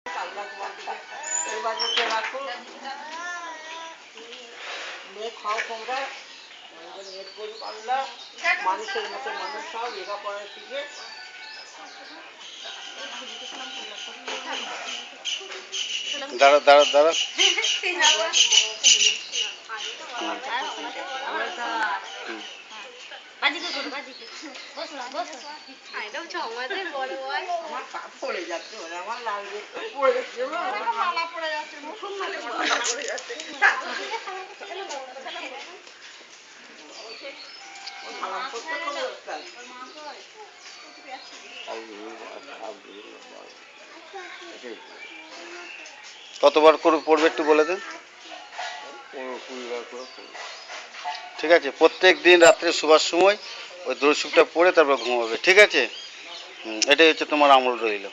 আল্লাহ তোমাকে এবার রাখো, মেয়ে খাও তোমরা, মেয়ে করুক আল্লাহ, মানুষের মতো মানুষ হও, লেখাপড়া শিখে। দাঁড়া দাঁড়া দাঁড়া। আমার পা পড়ে যাচ্ছে, আমার লাল পড়ে যাচ্ছে, মালা পড়ে যাচ্ছে, মালা পড়ে যাচ্ছে। কতবার করে পড়বে একটু বলে দেন। 20 বার করে পড়বে। ঠিক আছে, প্রত্যেক দিন রাত্রে শোবার সময় ওই দর্শকটা পড়ে তারপর ঘুমাবে, ঠিক আছে? এটাই হচ্ছে তোমার আমল রইল।